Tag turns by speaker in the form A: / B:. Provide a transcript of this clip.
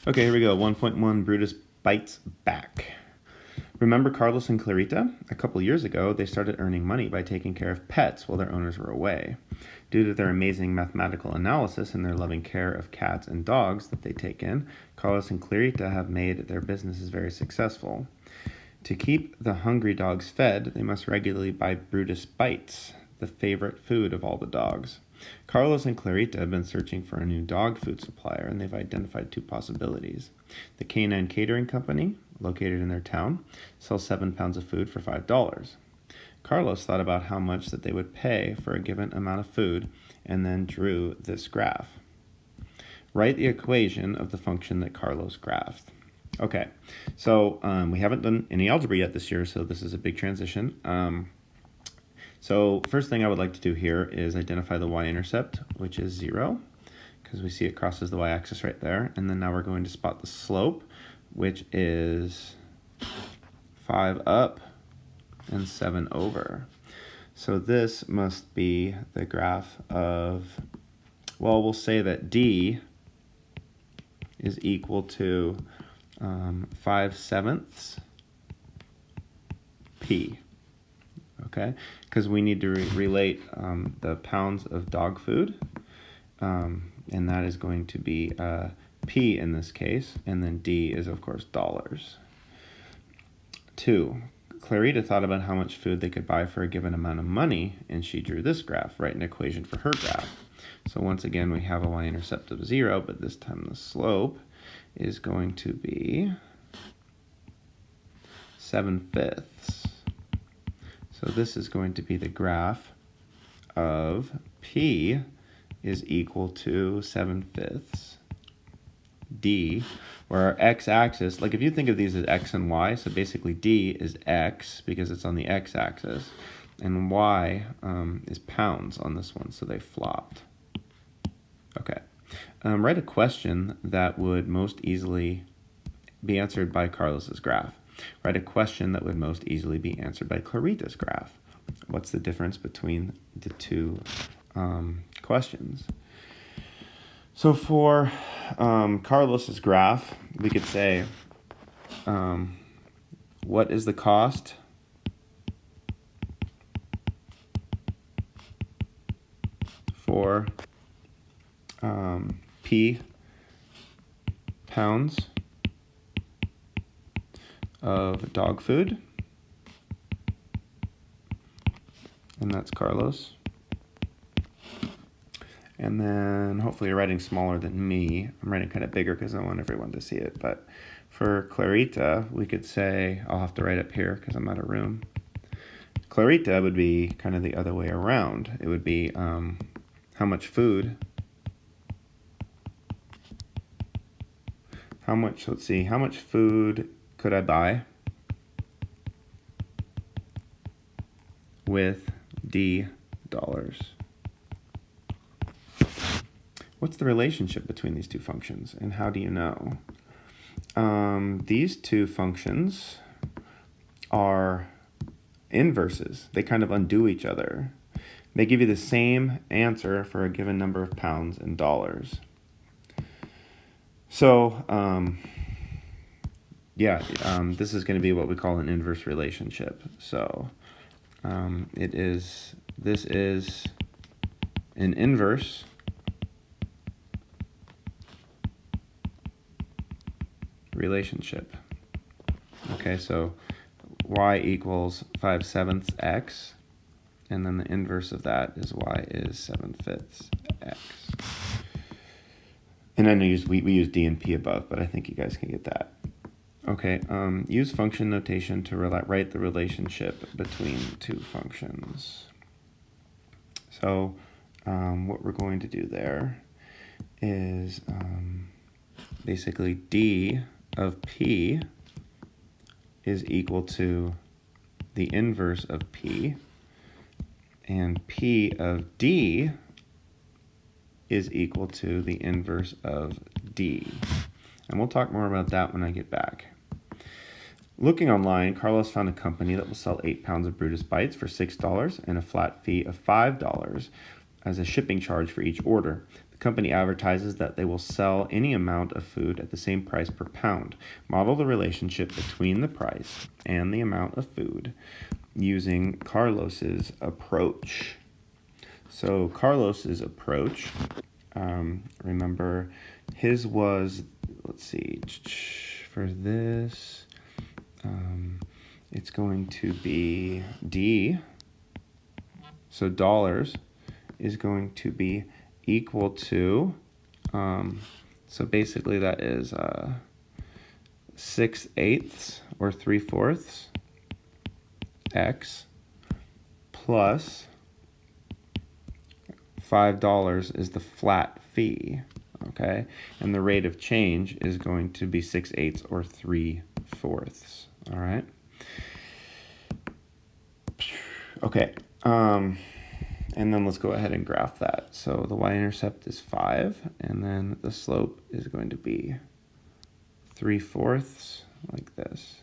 A: Okay, here we go. 1.1 Brutus bites back. Remember Carlos and Clarita? A couple years ago, they started earning money by taking care of pets while their owners were away. Due to their amazing mathematical analysis and their loving care of cats and dogs that they take in, Carlos and Clarita have made their businesses very successful. To keep the hungry dogs fed, they must regularly buy Brutus Bites, the favorite food of all the dogs. Carlos and Clarita have been searching for a new dog food supplier, and they've identified two possibilities. The Canine Catering Company, located in their town, sells 7 pounds of food for $5. Carlos thought about how much that they would pay for a given amount of food and then drew this graph. Write the equation of the function that Carlos graphed. Okay, so we haven't done any algebra yet this year, so this is a big transition. So first thing I would like to do here is identify the y-intercept, which is 0, because we see it crosses the y-axis right there. And then now we're going to spot the slope, which is 5 up and 7 over. So this must be the graph of, well, we'll say that D is equal to 5/7 P. Okay, because we need to relate the pounds of dog food, and that is going to be P in this case, and then D is, of course, dollars. 2, Clarita thought about how much food they could buy for a given amount of money, and she drew this graph, write an equation for her graph. So once again, we have a y-intercept of 0, but this time the slope is going to be 7/5. So this is going to be the graph of P is equal to 7/5 D, where our x-axis, like if you think of these as x and y, so basically D is x because it's on the x-axis, and y is pounds on this one, so they flopped. Okay, write a question that would most easily be answered by Carlos's graph. Write a question that would most easily be answered by Clarita's graph. What's the difference between the two questions? So for Carlos's graph, we could say, what is the cost for P pounds of dog food? And that's Carlos. And then hopefully you're writing smaller than me. I'm writing kind of bigger because I want everyone to see it. But for Clarita, we could say, I'll have to write up here because I'm out of room. Clarita would be kind of the other way around. It would be how much food, how much food could I buy with D dollars? What's the relationship between these two functions, and how do you know? These two functions are inverses. They kind of undo each other. They give you the same answer for a given number of pounds and dollars. So, this is going to be what we call an inverse relationship. So, this is an inverse relationship. Okay, so y equals 5/7 x, and then the inverse of that is y is 7/5 x. And I know we use D and P above, but I think you guys can get that. Okay, use function notation to write the relationship between two functions. So what we're going to do there is basically D of P is equal to the inverse of P, and P of D is equal to the inverse of D. And we'll talk more about that when I get back. Looking online, Carlos found a company that will sell 8 pounds of Brutus Bites for $6 and a flat fee of $5 as a shipping charge for each order. The company advertises that they will sell any amount of food at the same price per pound. Model the relationship between the price and the amount of food using Carlos's approach. So Carlos's approach, remember his was, let's see, for this, it's going to be D. So dollars is going to be equal to, so basically that is 6/8 or 3/4 X plus $5 is the flat fee, okay? And the rate of change is going to be 6/8 or 3/4, all right? Okay, and then let's go ahead and graph that. So the y-intercept is 5, and then the slope is going to be 3/4, like this.